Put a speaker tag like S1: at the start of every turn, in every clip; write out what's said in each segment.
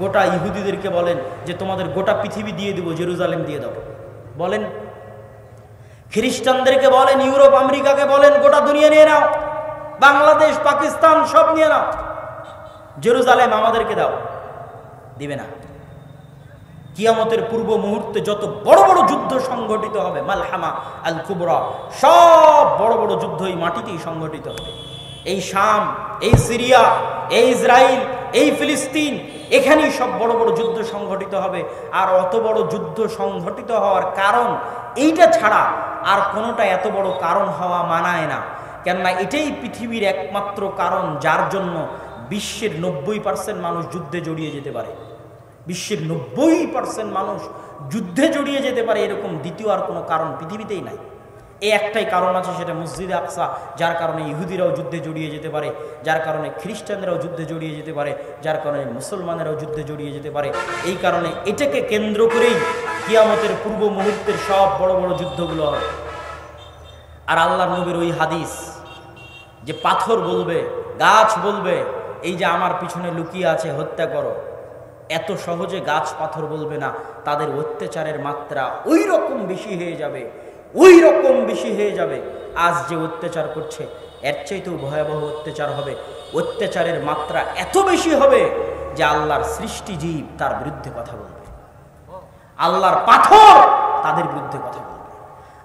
S1: গোটা ইহুদিদেরকে বলেন যে তোমাদের গোটা পৃথিবী দিয়ে দেব, জেরুজালেম দিয়ে দাও, বলেন। খ্রিস্টানদেরকে বলেন, ইউরোপ আমেরিকাকে বলেন গোটা দুনিয়া নিয়ে নাও, বাংলাদেশ পাকিস্তান সব নিয়ে নাও, জেরুজালেম আমাদেরকে দাও, দিবে না। কিয়ামতের পূর্ব মুহূর্তে যত বড় বড় যুদ্ধ সংঘটিত হবে, মালহামা আল কুবরা, সব বড় বড় যুদ্ধ এই মাটিতেই সংঘটিত হবে। এই শাম, এই সিরিয়া, এই ইসরায়েল, এই ফিলিস্তিন, এখানেই সব বড় বড় যুদ্ধ সংঘটিত হবে। আর অত বড় যুদ্ধ সংঘটিত হওয়ার কারণ এইটা ছাড়া আর কোনোটা এত বড় কারণ হওয়া মানায় না। কেননা এটাই পৃথিবীর একমাত্র কারণ যার জন্য বিশ্বের 90% মানুষ যুদ্ধে জড়িয়ে যেতে পারে। বিশ্বের 90% মানুষ যুদ্ধে জড়িয়ে যেতে পারে, এরকম দ্বিতীয় আর কোনো কারণ পৃথিবীতেই নাই। এই একটাই কারণ আছে, সেটা মসজিদে আকসা, যার কারণে ইহুদিরাও যুদ্ধে জড়িয়ে যেতে পারে, যার কারণে খ্রিস্টানরাও যুদ্ধে জড়িয়ে যেতে পারে, যার কারণে মুসলমানেরাও যুদ্ধে জড়িয়ে যেতে পারে। এই কারণে এটাকে কেন্দ্র করেই কিয়ামতের পূর্ব মুহূর্তের সব বড় বড় যুদ্ধগুলো হবে। আর আল্লাহর নবীর ওই হাদিস যে পাথর বলবে, গাছ বলবে, এই যে আমার পিছনে লুকিয়ে আছে হত্যা করো, এত সহজে গাছ পাথর বলবে না। তাদের অত্যাচারের মাত্রা ওই রকম বেশি হয়ে যাবে, ওই রকম বেশি হয়ে যাবে। আজ যে অত্যাচার করছে এর চাইতেও ভয়াবহ অত্যাচার হবে। অত্যাচারের মাত্রা এত বেশি হবে যে আল্লাহর সৃষ্টি জীব তার বিরুদ্ধে কথা বলবে, আল্লাহর পাথর তাদের বিরুদ্ধে কথা বলবে,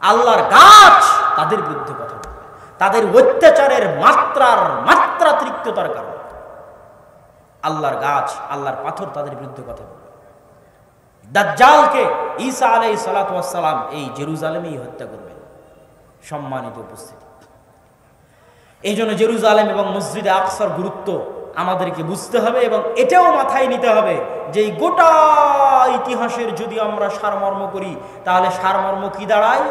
S1: আল্লাহর গাছ তাদের বিরুদ্ধে কথা বলবে, তাদের অত্যাচারের মাত্রাতিরিক্ততার কারণে আল্লাহর গাছ, আল্লাহর পাথর তাদের বিরুদ্ধে কথা বলবে। দাজ্জালকে ঈসা আলাইহিস সালাতু ওয়াস সালাম এই জেরুজালেমেই হত্যা করবেন। সম্মানিত উপস্থিতি, এই জন্য জেরুজালেম এবং মসজিদে আকসার গুরুত্ব আমাদেরকে বুঝতে হবে এবং এটাও মাথায় নিতে হবে যে এই গোটা ইতিহাসের যদি আমরা সারমর্ম করি তাহলে সারমর্ম কি দাঁড়ায়?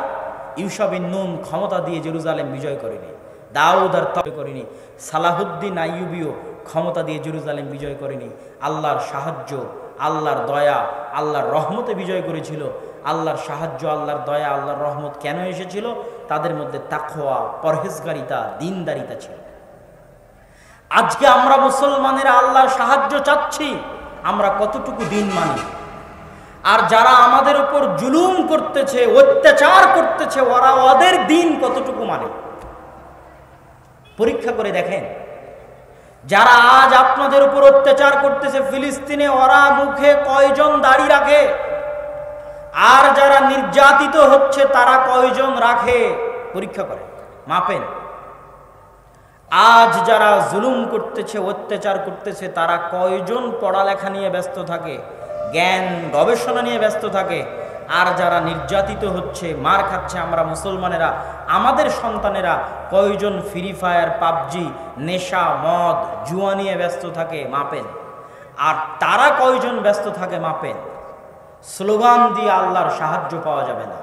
S1: ইউসা বিন নুন ক্ষমতা দিয়ে জেরুজালেম বিজয় করেনি, দাউদ আর তবে করেনি, সালাহুদ্দিন আইয়ুবিও ক্ষমতা দিয়ে জেরুজালেম বিজয় করেনি। আল্লাহর সাহায্য, আল্লাহর দয়া, আল্লাহর রহমতে বিজয় করেছিল। আল্লাহর সাহায্য, আল্লাহর দয়া, আল্লাহর রহমত কেন এসেছিল? তাদের মধ্যে তাকওয়া, পরহেজগারিতা, দিনদারিতা ছিল। আজকে আমরা মুসলমানেরা আল্লাহর সাহায্য চাচ্ছি, আমরা কতটুকু দিন মানি? আর যারা আমাদের উপর জুলুম করতেছে, অত্যাচার করতেছে, ওরা ওদের দিন কতটুকু মানে? পরীক্ষা করে দেখেন। যারা আজ আপনাদের উপর অত্যাচার করতেছে ফিলিস্তিনে, ওরা মুখে কয়জন দাড়ি রাখে? আর যারা নির্যাতিত হচ্ছে তারা কয়জন রাখে? পরীক্ষা করে মাপেন। আজ যারা জুলুম করতেছে, অত্যাচার করতেছে, তারা কয়জন পড়ালেখা নিয়ে ব্যস্ত থাকে, জ্ঞান গবেষণা নিয়ে ব্যস্ত থাকে? আর যারা নির্যাতিত হচ্ছে, মার খাচ্ছে আমরা মুসলমানেরা, আমাদের সন্তানেরা কয়জন ফ্রি ফায়ার, পাবজি, নেশা, মদ, জুয়া নিয়ে ব্যস্ত থাকে? মাপেন। আর তারা কয়জন ব্যস্ত থাকে? মাপেন। স্লোগান দিয়ে আল্লাহর সাহায্য পাওয়া যাবে না,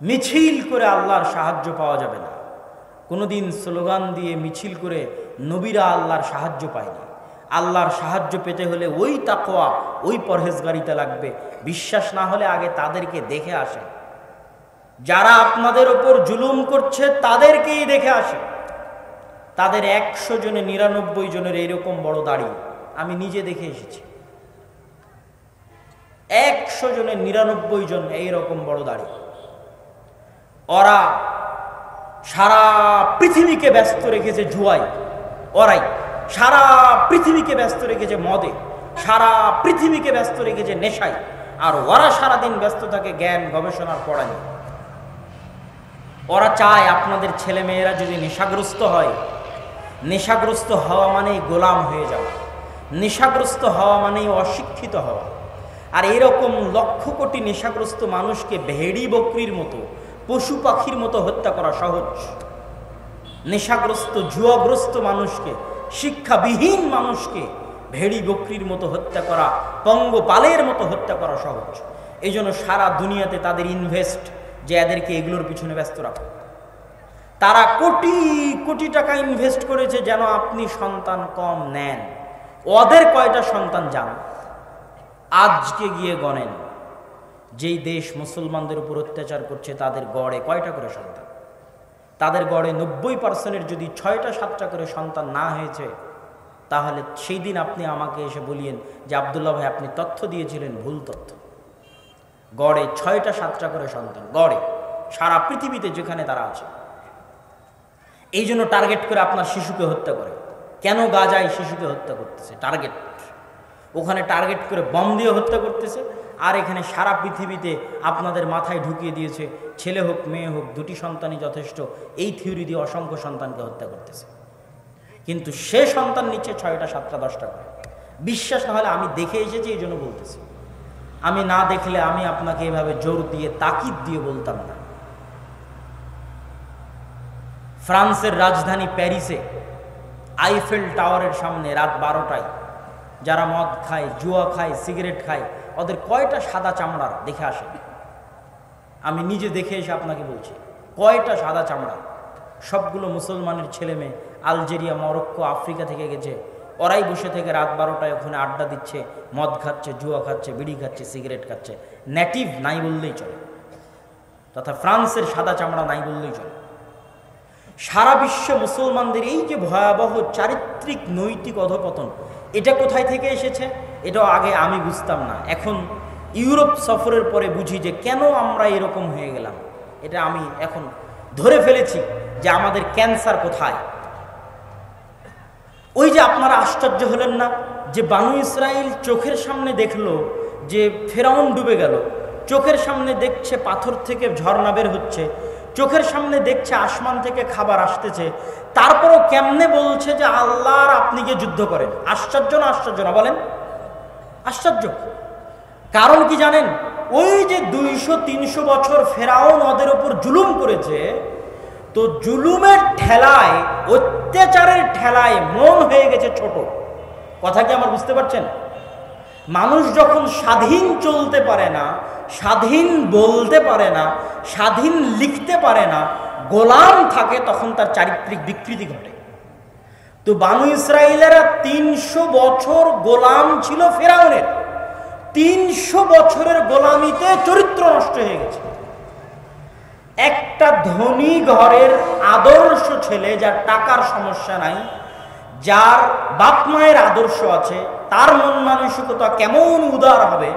S1: মিছিল করে আল্লাহর সাহায্য পাওয়া যাবে না। কোনোদিন স্লোগান দিয়ে মিছিল করে নবীরা আল্লাহর সাহায্য পায়নি। আল্লাহর সাহায্য পেতে হলে ওই তাকওয়া, ওই পরহেজগারিতা লাগবে। বিশ্বাস না হলে আগে তাদেরকে দেখে আসেন। যারা আপনাদের ওপর জুলুম করছে তাদেরকেই দেখে আসে। তাদের 100 জনে 99 জনের এইরকম বড় দাড়ি আমি নিজে দেখে এসেছি। 100 জনের 99 জন এইরকম বড় দাড়ি। ওরা সারা পৃথিবীকে ব্যস্ত রেখেছে জুয়ায়, ওরাই সারা পৃথিবীকে ব্যস্ত রেখেছে মদে, সারা পৃথিবীকে ব্যস্ত রেখেছে নেশায়, আর ওরা সারাদিন ব্যস্ত থাকে জ্ঞান গবেষণার পড়ায়। ওরা চায় আপনাদের ছেলে মেয়েরা যদি নেশাগ্রস্ত হয়, নেশাগ্রস্ত হওয়া মানেই গোলাম হয়ে যাওয়া, নেশাগ্রস্ত হওয়া মানেই অশিক্ষিত হওয়া। আর এরকম লক্ষ কোটি নেশাগ্রস্ত মানুষকে ভেড়ি বকরির মতো, পশু পাখির মতো হত্যা করা সহজ। নেশাগ্রস্ত জুয়াগ্রস্ত মানুষকে, শিক্ষাবিহীন মানুষকে ভেড়ি বকরির মতো হত্যা করা, পঙ্গপালের মতো হত্যা করা সহজ। এই জন্য সারা দুনিয়াতে তাদের ইনভেস্ট যে এদেরকে এগুলোর পিছনে ব্যস্ত রাখো। তারা কোটি কোটি টাকা ইনভেস্ট করেছে যেন আপনি সন্তান কম নেন। ওদের কয়টা সন্তান যান? আজকে গিয়ে গণেন, যেই দেশ মুসলমানদের উপর অত্যাচার করছে তাদের গড়ে কয়টা করে সন্তান? তাদের গড়ে 90%-এর যদি 6টা 7টা করে সন্তান না হয়েছে তাহলে সেই দিন আপনি আমাকে এসে বলিয়েন যে আব্দুল্লাহ ভাই আপনি তথ্য দিয়েছিলেন ভুল তথ্য। গড়ে 6টা 7টা করে সন্তান, গড়ে সারা পৃথিবীতে যেখানে তারা আছে। এই জন্য টার্গেট করে আপনার শিশুকে হত্যা করে। কেন গাজায় শিশুকে হত্যা করতেছে? টার্গেট, ওখানে টার্গেট করে বম দিয়ে হত্যা করতেছে, আর এখানে সারা পৃথিবীতে আপনাদের মাথায় ঢুকিয়ে দিয়েছে ছেলে হোক মেয়ে হোক দুটি সন্তানই যথেষ্ট, এই থিওরি দিয়ে অসংখ্য সন্তানকে হত্যা করতেছে। কিন্তু সে সন্তান নিচ্ছে 6টা 7টা 10টা করে। বিশ্বাস না হলে আমি দেখে এসেছি, এই জন্য বলতেছি। আমি না দেখলে আমি আপনাকে এভাবে জোর দিয়ে তাকিদ দিয়ে বলতাম না। ফ্রান্সের রাজধানী প্যারিসে আইফেল টাওয়ারের সামনে রাত 12টায় যারা মদ খায়, জুয়া খায়, সিগারেট খায়, ওদের কয়টা সাদা চামড়ার দেখে আসে? আমি নিজে দেখে এসে আপনাকে বলছি, কয়টা সাদা চামড়া। সবগুলো মুসলমানের ছেলে মেয়ে, আলজেরিয়া, মরক্কো, আফ্রিকা থেকে গেছে। ওরাই বসে থেকে রাত 12টায় ওখানে আড্ডা দিচ্ছে, মদ খাচ্ছে, জুয়া খাচ্ছে, বিড়ি খাচ্ছে, সিগারেট খাচ্ছে। নেটিভ নাই বললেই চলে, তথা ফ্রান্সের সাদা চামড়া নাই বললেই চলে। সারা বিশ্বে মুসলমানদের এই যে ভয়াবহ চারিত্রিক নৈতিক অধপতন, এটা কোথায় থেকে এসেছে? এটাও আগে আমি বুঝতাম না, এখন ইউরোপ সফরের পরে বুঝি যে কেন আমরা এরকম হয়ে গেলাম। এটা আমি এখন ধরে ফেলেছি যে আমাদের ক্যান্সার কোথায়। ওই যে আপনারা আশ্চর্য হলেন না যে বানু ইসরাইল চোখের সামনে দেখলো যে ফেরাউন ডুবে গেল, চোখের সামনে দেখছে পাথর থেকে ঝর্ণা বের হচ্ছে, চোখের সামনে দেখছে আসমান থেকে খাবার আসতেছে, তারপরও কেমনে বলছে যে আল্লাহর আপনি গিয়ে যুদ্ধ করেন? আশ্চর্য না? আশ্চর্য না বলেন? আশ্চর্য। কারণ কি জানেন? ওই যে 200-300 বছর ফেরাউন ওদের উপর জুলুম করেছে, তো জুলুমের ঠেলায়, অত্যাচারের ঠেলায় মন হয়ে গেছে ছোট। কথা কি আমার বুঝতে পারছেন? মানুষ যখন স্বাধীন চলতে পারে না, স্বাধীন বলতে পারে না, স্বাধীন লিখতে পারে না, গোলাম থাকে, তখন তার চারিত্রিক বিকৃতি ঘটে। তো বানু ইসরাইলেরা 300 বছর গোলাম ছিল ফেরাউনের। 300 বছরের গোলামিতে চরিত্র নষ্ট হয়ে গেছে। একটা ধনী ঘরের আদর্শ ছেলে, যার টাকার সমস্যা নাই, যার বাপ মায়ের আদর্শ আছে, তার মন মানসিকতা কেমন উদার হবে,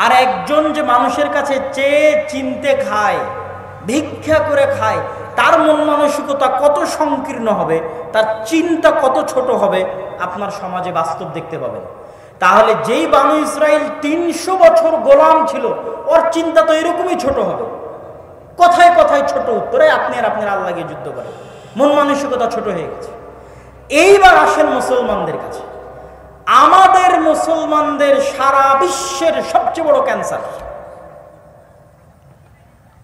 S1: আর একজন যে মানুষের কাছে চেয়ে চিনতে খায়, ভিক্ষা করে খায়, তার মন মানসিকতা কত সংকীর্ণ হবে, তার চিন্তা কত ছোট হবে, আপনার সমাজে বাস্তব দেখতে পাবেন। তাহলে যেই বানু ইসরাইল 300 বছর গোলাম ছিল, ওর চিন্তা তো এরকমই ছোট হবে। কথায় কথায় ছোট উত্তরে আপনি আর আপনার আল্লাহ গিয়ে যুদ্ধ করেন, মন মানসিকতা ছোট হয়ে গেছে। এইবার আসেন মুসলমানদের কাছে। আমাদের মুসলমানদের সারা বিশ্বের সবচেয়ে বড় ক্যান্সার।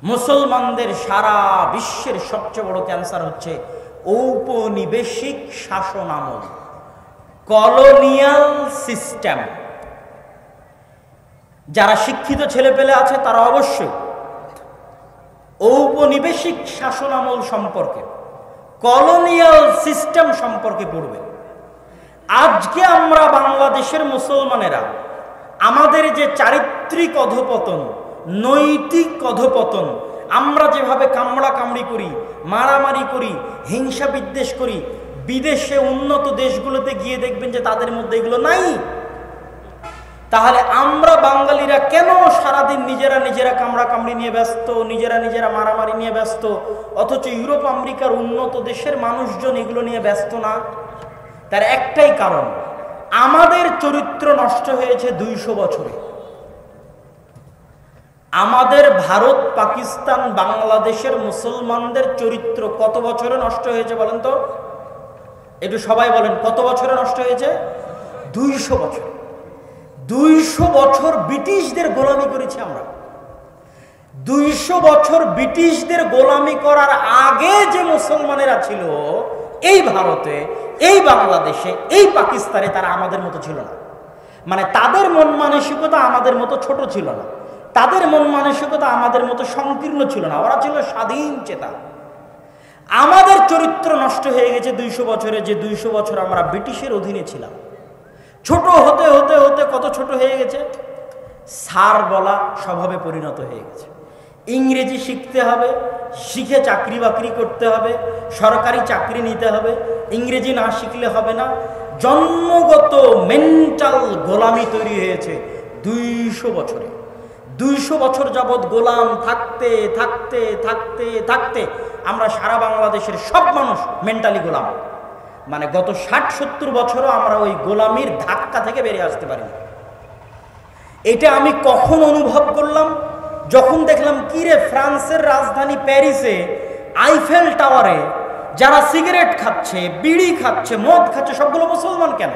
S1: মুসলমানদের সারা বিশ্বের সবচেয়ে বড় ক্যান্সার হচ্ছে ঔপনিবেশিক শাসন আমল, কলোনিয়াল সিস্টেম। যারা শিক্ষিত ছেলে পেলে আছে তারা অবশ্যই ঔপনিবেশিক শাসন আমল সম্পর্কে, কলোনিয়াল সিস্টেম সম্পর্কে পড়বে। আজকে আমরা বাংলাদেশের মুসলমানেরা আমাদের যে চারিত্রিক অধপতন, নৈতিক অধপতন, আমরা যেভাবে কামড়া কামড়ি করি, মারামারি করি, হিংসা বিদ্বেষ করি, বিদেশে উন্নত দেশগুলোতে গিয়ে দেখবেন যে তাদের মধ্যে এগুলো নাই। তাহলে আমরা বাঙালিরা কেন সারাদিন নিজেরা নিজেরা কামড়া কামড়ি নিয়ে ব্যস্ত, নিজেরা নিজেরা মারামারি নিয়ে ব্যস্ত, অথচ ইউরোপ আমেরিকার উন্নত দেশের মানুষজন এগুলো নিয়ে ব্যস্ত না? তার একটাই কারণ, আমাদের চরিত্র নষ্ট হয়েছে 200 বছরে। আমাদের ভারত, পাকিস্তান, বাংলাদেশের মুসলমানদের চরিত্র কত বছরে নষ্ট হয়েছে বলেন তো? একটু সবাই বলেন, কত বছরে নষ্ট হয়েছে? 200 বছর। 200 বছর ব্রিটিশদের গোলামি করেছি আমরা। 200 বছর ব্রিটিশদের গোলামি করার আগে যে মুসলমানেরা ছিল এই ভারতে, এই বাংলাদেশে, এই পাকিস্তানে, তারা আমাদের মতো ছিল না। মানে তাদের মন মানসিকতা আমাদের মতো ছোট ছিল না, তাদের মন মানসিকতা আমাদের মতো সংকীর্ণ ছিল না, ওরা ছিল স্বাধীন চেতা। আমাদের চরিত্র নষ্ট হয়ে গেছে 200 বছরে, যে 200 বছর আমরা ব্রিটিশের অধীনে ছিলাম। ছোট হতে হতে হতে কত ছোট হয়ে গেছে, স্যার বলা স্বভাবে পরিণত হয়ে গেছে। ইংরেজি শিখতে হবে, শিখে চাকরি বাকরি করতে হবে, সরকারি চাকরি নিতে হবে, ইংরেজি না শিখলে হবে না। জন্মগত মেন্টাল গোলামি তৈরি হয়েছে 200 বছরে। 200 বছর যাবৎ গোলাম থাকতে থাকতে থাকতে থাকতে আমরা সারা বাংলাদেশের সব মানুষ মেন্টালি গোলাম। মানে গত 60-70 বছরও আমরা ওই গোলামির ধাক্কা থেকে বেরিয়ে আসতে পারিনি। এটা আমি কখন অনুভব করলাম? যখন দেখলাম কিরে, ফ্রান্সের রাজধানী প্যারিসে আইফেল টাওয়ারে যারা সিগারেট খাচ্ছে, বিড়ি খাচ্ছে, মদ খাচ্ছে, সবগুলো মুসলমান। কেন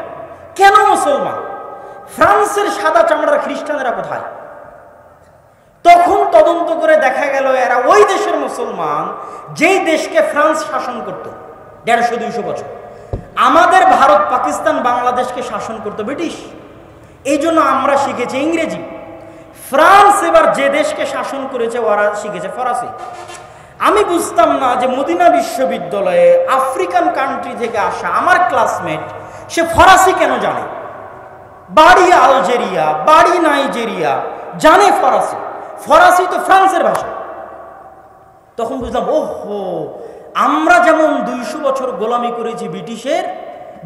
S1: কেন মুসলমান? ফ্রান্সের সাদা চামড়ার খ্রিস্টানেরা কোথায়? তখন তদন্ত করে দেখা গেল এরা ওই দেশের মুসলমান যেই দেশকে ফ্রান্স শাসন করত 150-200 বছর। আমাদের ভারত, পাকিস্তান, বাংলাদেশকে শাসন করত ব্রিটিশ। এই জন্য আমরা শিখেছি ইংরেজি। ফ্রান্স এবার যে দেশকে শাসন করেছে ওরা শিখেছে ফরাসি। আমি বুঝতাম না যে মদিনা বিশ্ববিদ্যালয়ে আফ্রিকান কান্ট্রি থেকে আসা আমার ক্লাসমেট সে ফরাসি কেন জানে। বাড়ি আলজেরিয়া, বাড়ি নাইজেরিয়া, জানে ফরাসি। ফরাসি তো ফ্রান্সের ভাষা। তখন বুঝলাম, ওহো, আমরা যেমন 200 বছর গোলামি করেছি ব্রিটিশের,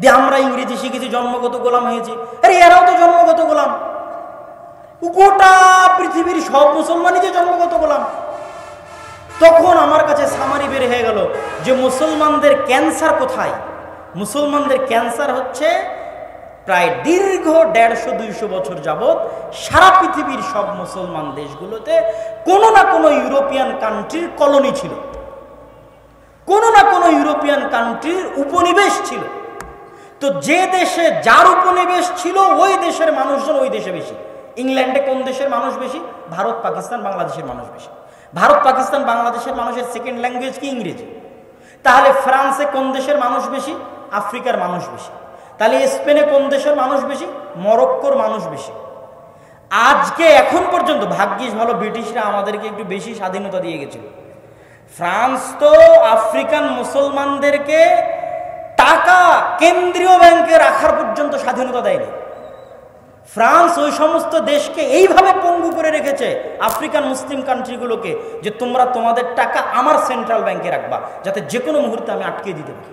S1: দিয়ে আমরা ইংরেজি শিখেছি, জন্মগত গোলাম হয়েছি। আরে এরাও তো জন্মগত গোলাম। গোটা পৃথিবীর সব মুসলমানই যে জন্মগত গোলাম। তখন আমার কাছে সামারি বের হয়ে গেল যে মুসলমানদের ক্যান্সার কোথায়। মুসলমানদের ক্যান্সার হচ্ছে প্রায় দীর্ঘ 150-200 বছর যাবৎ সারা পৃথিবীর সব মুসলমান দেশগুলোতে কোনো না কোনো ইউরোপিয়ান কান্ট্রির কলোনি ছিল, কোনো না কোনো ইউরোপিয়ান কান্ট্রির উপনিবেশ ছিল। তো যে দেশে যার উপনিবেশ ছিল ওই দেশের মানুষজন ওই দেশে বেশি। ইংল্যান্ডে কোন দেশের মানুষ বেশি? ভারত, পাকিস্তান, বাংলাদেশের মানুষ বেশি। ভারত, পাকিস্তান, বাংলাদেশের মানুষের সেকেন্ড ল্যাঙ্গুয়েজ কি? ইংরেজি। তাহলে ফ্রান্সে কোন দেশের মানুষ বেশি? আফ্রিকার মানুষ বেশি। তাহলে স্পেনে কোন দেশের মানুষ বেশি? মরক্কোর মানুষ বেশি। আজকে এখন পর্যন্ত ভাগ্যিস ভালো ব্রিটিশরা আমাদেরকে একটু বেশি স্বাধীনতা দিয়ে গেছিল। ফ্রান্স তো আফ্রিকান মুসলমানদেরকে টাকা কেন্দ্রীয় ব্যাংকে রাখার পর্যন্ত স্বাধীনতা দেয়নি। ফ্রান্স ওই সমস্ত দেশকে এইভাবে পঙ্গু করে রেখেছে, আফ্রিকান মুসলিম কান্ট্রিগুলোকে, যে তোমরা তোমাদের টাকা আমার সেন্ট্রাল ব্যাংকে রাখবা, যাতে যে কোনো মুহূর্তে আমি আটকে দিতে পারি।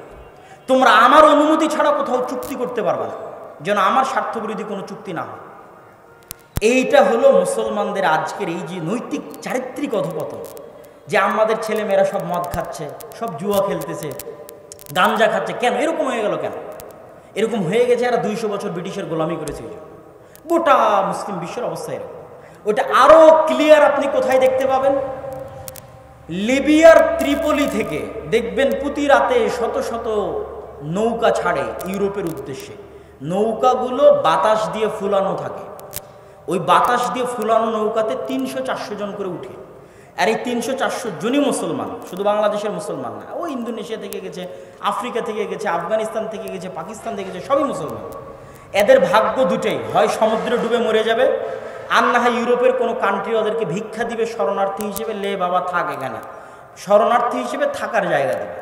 S1: তোমরা আমার অনুমতি ছাড়া কোথাও চুক্তি করতে পারবে না, যেন আমার স্বার্থবিরোধী কোনো চুক্তি না হয়। এইটা হলো মুসলমানদের আজকের এই যে নৈতিক চারিত্রিক অধঃপতন, যে আমাদের ছেলেমেয়েরা সব মদ খাচ্ছে, সব জুয়া খেলতেছে, গাঞ্জা খাচ্ছে। কেন এরকম হয়ে গেল? কেন এরকম হয়ে গেছে? এরা 200 বছর ব্রিটিশের গোলামি করেছে। গোটা মুসলিম বিশ্বের অবস্থা এরকম। ওটা আরো ক্লিয়ার আপনি কোথায় দেখতে পাবেন? লিবিয়ার ত্রিপলি থেকে দেখবেন প্রতি রাতে শত শত নৌকা ছাড়ে ইউরোপের উদ্দেশ্যে। নৌকাগুলো বাতাস দিয়ে ফুলানো থাকে। ওই বাতাস দিয়ে ফুলানো নৌকাতে 300-400 জন করে উঠে। আর এই 300-400 জনই মুসলমান, শুধু বাংলাদেশের মুসলমান না। ও ইন্দোনেশিয়া থেকে গেছে, আফ্রিকা থেকে গেছে, আফগানিস্তান থেকে গেছে, পাকিস্তান থেকে গেছে, সবই মুসলমান। এদের ভাগ্য দুটাই, হয় সমুদ্রে ডুবে মরে যাবে, আর না হয় ইউরোপের কোনো কান্ট্রি ওদেরকে ভিক্ষা দিবে শরণার্থী হিসেবে, লে বাবা থাক এখানে, শরণার্থী হিসেবে থাকার জায়গা দেবে।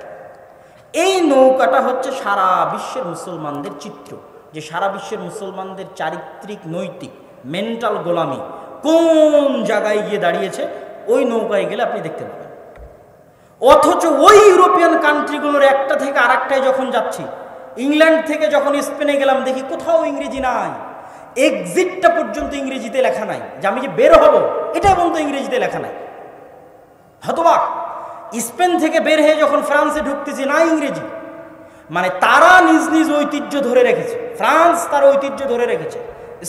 S1: এই নৌকাটা হচ্ছে সারা বিশ্বের মুসলমানদের চিত্র, যে সারা বিশ্বের মুসলমানদের চারিত্রিক নৈতিক মেন্টাল গোলামি কোন জায়গায় গিয়ে দাঁড়িয়েছে। ওই নৌকায় গেলে আপনি দেখতে পাবেন। অথচ ওই ইউরোপিয়ান কান্ট্রিগুলোর একটা থেকে আরেকটায় যখন যাচ্ছি, ইংল্যান্ড থেকে যখন স্পেনে গেলাম, দেখি কোথাও ইংরেজি নাই। এক্সিটটা পর্যন্ত ইংরেজিতে লেখা নাই, যে আমি যে বের হব এটা পর্যন্ত ইংরেজিতে লেখা নাই। হতবাক। স্পেন থেকে বের হয়ে যখন ফ্রান্সে ঢুকতেছি, না ইংরেজি। মানে তারা নিজ নিজ ঐতিহ্য ধরে রেখেছে। ফ্রান্স তার ঐতিহ্য ধরে রেখেছে,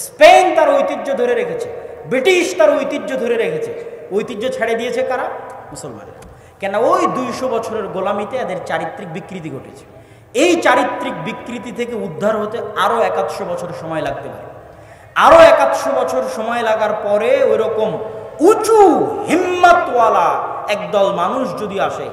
S1: স্পেন তার ঐতিহ্য ধরে রেখেছে, ব্রিটিশ তার ঐতিহ্য ধরে রেখেছে। ঐতিহ্য ছেড়ে দিয়েছে কারা? মুসলমানেরা। কেন? ওই 200 বছরের গোলামিতে এদের চারিত্রিক বিকৃতি ঘটেছে। এই চারিত্রিক বিকৃতি থেকে উদ্ধার হতে আরো 100 বছর সময় লাগতে পারে। আরো 100 বছর সময় লাগার পরে ওইরকম উঁচু হিম্মতওয়ালা একদল মানুষ যদি আসে,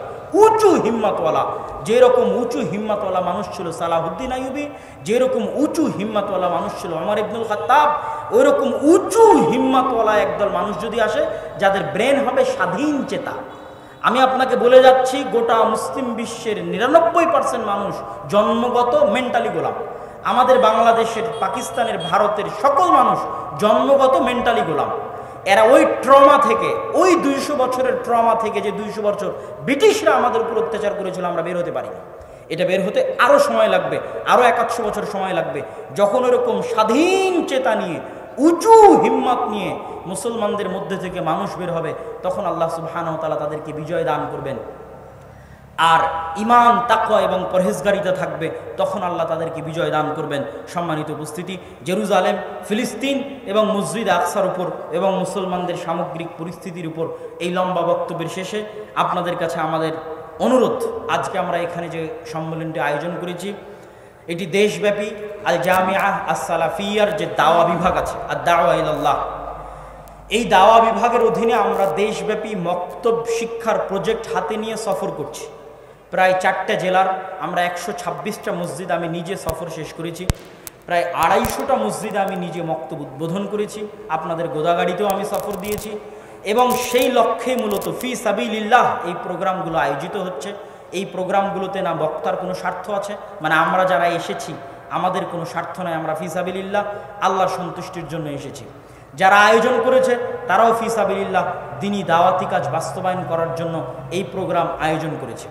S1: উঁচু হিম্মতওয়ালা, যেরকম উঁচু হিম্মতওয়ালা মানুষ ছিল সালাহুদ্দিন আইয়ুবী, যেরকম উঁচু হিম্মতওয়ালা মানুষ ছিল ওমর ইবনুল খাত্তাব, ওইরকম উঁচু হিম্মতওয়ালা একদল মানুষ যদি আসে, যাদের ব্রেন হবে স্বাধীন চেতা। আমি আপনাকে বলে যাচ্ছি, গোটা মুসলিম বিশ্বের 99% মানুষ জন্মগত মেন্টালি গোলাম। আমাদের বাংলাদেশের, পাকিস্তানের, ভারতের সকল মানুষ জন্মগত মেন্টালি গোলাম। এরা ওই ট্রমা থেকে, ওই 200 বছরের ট্রমা থেকে, যে 200 বছর ব্রিটিশরা আমাদের উপর অত্যাচার করেছিল, আমরা বের হতে পারি না। এটা বের হতে আরও সময় লাগবে, আরও 100 বছর সময় লাগবে। যখন ওরকম স্বাধীন চেতা নিয়ে, উঁচু হিম্মত নিয়ে মুসলমানদের মধ্যে থেকে মানুষ বের হবে, তখন আল্লাহ সুবহানাহু ওয়া তাআলা তাদেরকে বিজয় দান করবেন। আর ঈমান, তাকওয়া এবং পরহেজগারিতা থাকবে, তখন আল্লাহ তাদেরকে বিজয় দান করবেন। সম্মানিত উপস্থিতি, জেরুজালেম, ফিলিস্তিন এবং মসজিদ আকসার উপর এবং মুসলমানদের সামগ্রিক পরিস্থিতির উপর এই লম্বা বক্তব্যের শেষে আপনাদের কাছে আমাদের অনুরোধ, আজকে আমরা এখানে যে সম্মেলনটি আয়োজন করেছি, এটি দেশব্যাপী আল জামিআহ আস-সালাফিয়ার যে দাওয়া বিভাগ আছে, আদ-দাওয়া ইলাল্লাহ, এই দাওয়া বিভাগের অধীনে আমরা দেশব্যাপী মক্তব শিক্ষার প্রজেক্ট হাতে নিয়ে সফর করছি। প্রায় 4টা জেলার আমরা 126টা মসজিদ আমি নিজে সফর শেষ করেছি। প্রায় 250টা মসজিদে আমি নিজে মক্তব উদ্বোধন করেছি। আপনাদের গোদাগাড়িতেও আমি সফর দিয়েছি এবং সেই লক্ষ্যে মূলত ফি সাবিলিল্লাহ এই প্রোগ্রামগুলো আয়োজিত হচ্ছে। এই প্রোগ্রামগুলোতে না বক্তার কোনো স্বার্থ আছে, মানে আমরা যারা এসেছি আমাদের কোনো স্বার্থ নয়, আমরা ফি সাবিলিল্লাহ আল্লাহর সন্তুষ্টির জন্য এসেছি। যারা আয়োজন করেছে তারাও ফি সাবিলিল্লাহ দ্বীনি দাওয়াতি কাজ বাস্তবায়ন করার জন্য এই প্রোগ্রাম আয়োজন করেছে।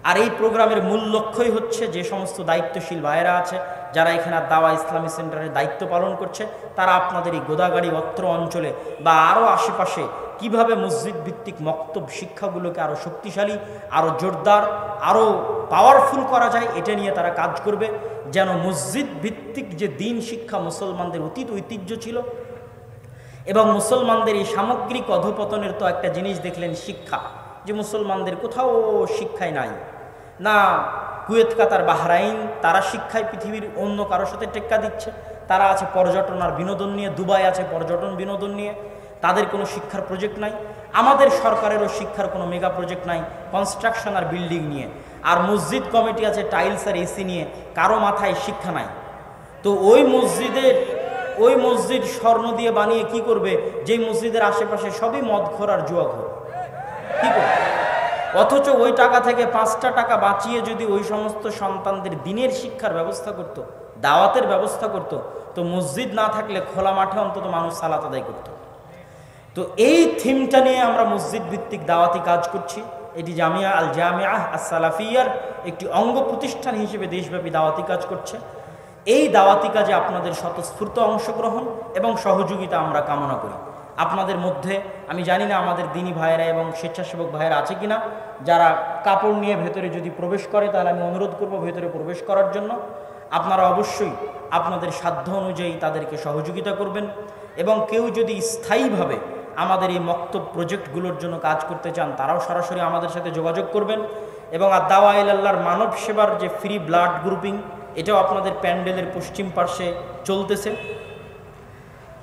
S1: আর এই প্রোগ্রামের মূল লক্ষ্যই হচ্ছে যে সমস্ত দায়িত্বশীল ভাইয়েরা আছে, যারা এখানে দাওয়া ইসলামী সেন্টারের দায়িত্ব পালন করছে, তারা আপনাদের এই গোদাগাড়ি অত্র অঞ্চলে বা আরও আশেপাশে কিভাবে মসজিদ ভিত্তিক মক্তব শিক্ষাগুলোকে আরও শক্তিশালী, আরও জোরদার, আরও পাওয়ারফুল করা যায়, এটা নিয়ে তারা কাজ করবে। যেন মসজিদ ভিত্তিক যে দিন শিক্ষা মুসলমানদের অতীত ঐতিহ্য ছিল, এবং মুসলমানদের এই সামগ্রিক অধঃপতনের তো একটা জিনিস দেখলেন, শিক্ষা, যে মুসলমানদের কোথাও শিক্ষায় নাই না। কুয়েত, কাতার, বাহরাইন তারা শিক্ষায় পৃথিবীর অন্য কারোর সাথে টেক্কা দিচ্ছে, তারা আছে পর্যটন আর বিনোদন নিয়ে। দুবাই আছে পর্যটন বিনোদন নিয়ে, তাদের কোনো শিক্ষার প্রজেক্ট নাই। আমাদের সরকারেরও শিক্ষার কোনো মেগা প্রজেক্ট নাই, কনস্ট্রাকশন আর বিল্ডিং নিয়ে। আর মসজিদ কমিটি আছে টাইলস আর এসি নিয়ে, কারো মাথায় শিক্ষা নাই। তো ওই মসজিদ স্বর্ণ দিয়ে বানিয়ে কি করবে, যেই মসজিদের আশেপাশে সবই মদখোর আর জুয়াখোর, কি করবে? অথচ ওই টাকা থেকে 5টা টাকা বাঁচিয়ে যদি ওই সমস্ত সন্তানদের দিনের শিক্ষার ব্যবস্থা করত, দাওয়াতের ব্যবস্থা করত, তো মসজিদ না থাকলে খোলা মাঠে অন্তত মানুষ সালাত আদায় করত। তো এই থিমটা নিয়ে আমরা মসজিদ ভিত্তিক দাওয়াতি কাজ করছি। এটি জামিয়া আল জামিআহ আস-সালাফিয়ার একটি অঙ্গ প্রতিষ্ঠান হিসেবে দেশব্যাপী দাওয়াতি কাজ করছে। এই দাওয়াতি কাজে আপনাদের স্বতঃস্ফূর্ত অংশগ্রহণ এবং সহযোগিতা আমরা কামনা করি। আপনাদের মধ্যে আমি জানি না আমাদের দিনী ভাইয়েরা এবং স্বেচ্ছাসেবক ভাইয়েরা আছে কিনা, যারা কাপড় নিয়ে ভেতরে যদি প্রবেশ করে তাহলে আমি অনুরোধ করব ভেতরে প্রবেশ করার জন্য। আপনারা অবশ্যই আপনাদের সাধ্য অনুযায়ী তাদেরকে সহযোগিতা করবেন, এবং কেউ যদি স্থায়ীভাবে আমাদের এই মক্তব প্রজেক্টগুলোর জন্য কাজ করতে চান, তারাও সরাসরি আমাদের সাথে যোগাযোগ করবেন। এবং আদ-দাওয়া ইলাল্লাহর মানব সেবার যে ফ্রি ব্লাড গ্রুপিং, এটাও আপনাদের প্যান্ডেলের পশ্চিম পার্শ্বে চলতেছে।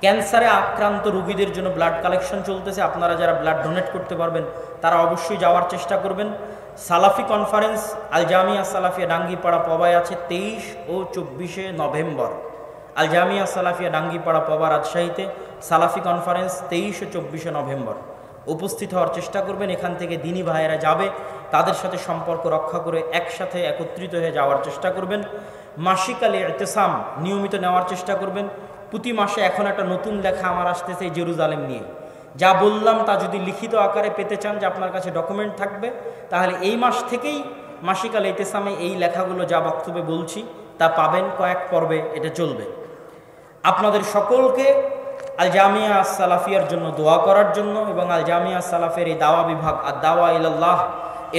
S1: ক্যান্সারে আক্রান্ত রোগীদের জন্য ব্লাড কালেকশন চলতেছে। আপনারা যারা ব্লাড ডোনেট করতে পারবেন তারা অবশ্যই যাওয়ার চেষ্টা করবেন। সালাফি কনফারেন্স আল জামিয়া সালাফিয়া ডাঙ্গিপাড়া পবায় আছে 23 ও 24 নভেম্বর। আল জামিয়া সালাফিয়া ডাঙ্গিপাড়া পবা রাজশাহীতে সালাফি কনফারেন্স 23 ও 24 নভেম্বর। উপস্থিত হওয়ার চেষ্টা করবেন। এখান থেকে দিনী ভাইয়েরা যাবে, তাদের সাথে সম্পর্ক রক্ষা করে একসাথে একত্রিত হয়ে যাওয়ার চেষ্টা করবেন। মাসিক আল ইতিসাম নিয়মিত নেওয়ার চেষ্টা করবেন। প্রতি মাসে এখন একটা নতুন লেখা আমার আসতেছে জেরুজালেম নিয়ে। যা বললাম তা যদি লিখিত আকারে পেতে চান, যে আপনার কাছে ডকুমেন্ট থাকবে, তাহলে এই মাস থেকেই মাসিক আল ইতিসামে এই লেখাগুলো যা বক্তব্যে বলছি তা পাবেন। কয়েক পর্বে এটা চলবে। আপনাদের সকলকে আল জামিয়া আস-সালাফিয়ার জন্য দোয়া করার জন্য এবং আল জামিয়া সালাফের এই দাওয়া বিভাগ আদ-দাওয়া ইলাল্লাহ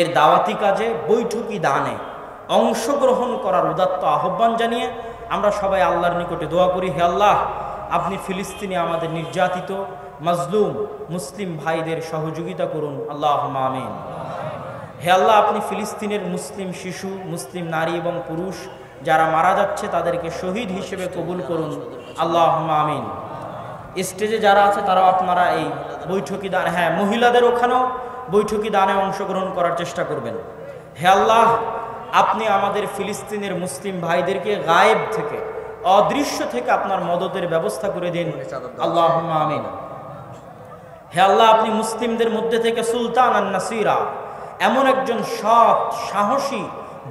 S1: এর দাওয়াতি কাজে বৈঠকি দানে অংশগ্রহণ করার উদাত্ত আহ্বান জানিয়ে আমরা সবাই আল্লাহর নিকটে দোয়া করি, হে আল্লাহ, আপনি ফিলিস্তিনে আমাদের নির্যাতিত মাজলুম মুসলিম ভাইদের সহযোগিতা করুন, আল্লাহুম্মা আমিন। হে আল্লাহ, আপনি ফিলিস্তিনের মুসলিম শিশু, মুসলিম নারী এবং পুরুষ যারা মারা যাচ্ছে তাদেরকে শহীদ হিসেবে কবুল করুন, আল্লাহুম্মা আমিন। স্টেজে যারা আছে তারাও আপনারা এই বৈঠকি দান, হ্যাঁ মহিলাদের ওখানেও বৈঠকি দানে অংশগ্রহণ করার চেষ্টা করবেন। হে আল্লাহ, আপনি আমাদের ফিলিস্তিনের মুসলিম ভাইদেরকে গায়েব থেকে, অদৃশ্য থেকে আপনার মদদের ব্যবস্থা করে দিন, আল্লাহুম্মা আমিন। হে আল্লাহ, আপনি মুসলিমদের মধ্যে থেকে সুলতান আন নাসিরা, এমন একজন সৎ, সাহসী,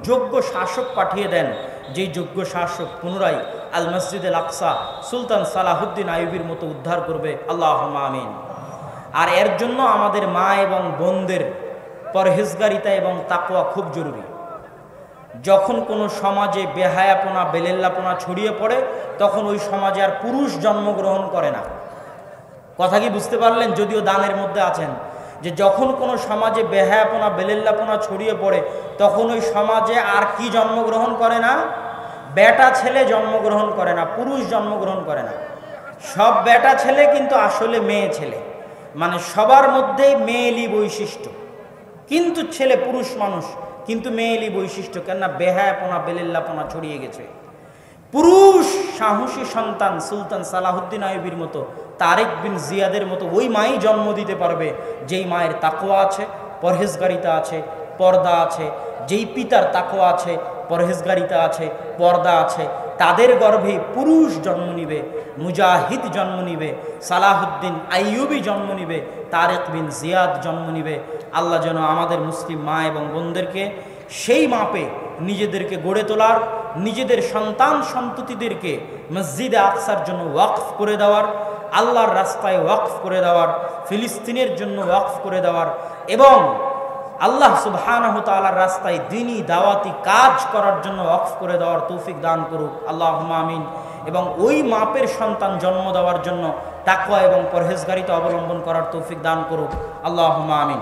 S1: যোগ্য শাসক পাঠিয়ে দেন যেই যোগ্য শাসক পুনরায় আল মসজিদ আল আকসা সুলতান সালাহুদ্দিন আইয়ুবীর মতো উদ্ধার করবে, আল্লাহুম্মা আমিন। আর এর জন্য আমাদের মা এবং বোনদের পরহেজগারিতা এবং তাকওয়া খুব জরুরি। যখন কোনো সমাজে বেহায়াপনা বেলেল্লাপনা ছড়িয়ে পড়ে তখন ওই সমাজে আর পুরুষ জন্মগ্রহণ করে না। কথা কি বুঝতে পারলেন? যদিও দানের মধ্যে আছেন, যে যখন কোনো সমাজে বেহায়াপনা বেলেল্লাপনা ছড়িয়ে পড়ে তখন ওই সমাজে আর কি জন্মগ্রহণ করে না? বেটা ছেলে জন্মগ্রহণ করে না, পুরুষ জন্মগ্রহণ করে না। সব বেটা ছেলে কিন্তু আসলে মেয়ে ছেলে, মানে সবার মধ্যেই মেয়েলি বৈশিষ্ট্য, কিন্তু ছেলে পুরুষ মানুষ কিন্তু মেয়েলি বৈশিষ্ট্য। কেননা বেহায়াপনা বেলেল্লাপনা ছড়িয়ে গেছে। পুরুষ সাহসী সন্তান সুলতান সালাহুদ্দিন আইয়ুবীর মতো, তারেক বিন জিয়াদের মতো ওই মাই জন্ম দিতে পারবে যেই মায়ের তাকওয়া আছে, পরহেজগারিতা আছে, পর্দা আছে। যেই পিতার তাকওয়া আছে, পরহেজগারিতা আছে, পর্দা আছে, তাদের গর্ভে পুরুষ জন্ম নিবে, মুজাহিদ জন্ম নিবে, সালাহুদ্দিন আইয়ুবী জন্ম নিবে, তারেক বিন জিয়াদ জন্ম নিবে। আল্লাহ যেন আমাদের মুসলিম মা এবং বোনদেরকে সেই মাপে নিজেদেরকে গড়ে তোলার, নিজেদের সন্তান সন্ততিদেরকে মসজিদে আকসার জন্য ওয়াকফ করে দেওয়ার, আল্লাহর রাস্তায় ওয়াকফ করে দেওয়ার, ফিলিস্তিনের জন্য ওয়াকফ করে দেওয়ার এবং আল্লাহ সুবহানাহু ওয়া তাআলার রাস্তায় দ্বীনি দাওয়াতি কাজ করার জন্য ওয়াকফ করে দেওয়ার তৌফিক দান করুক, আল্লাহুম্মা আমিন। এবং ওই মাপের সন্তান জন্ম দেওয়ার জন্য তাকওয়া এবং পরহেজগারিতা অবলম্বন করার তৌফিক দান করুক, আল্লাহুম্মা আমিন।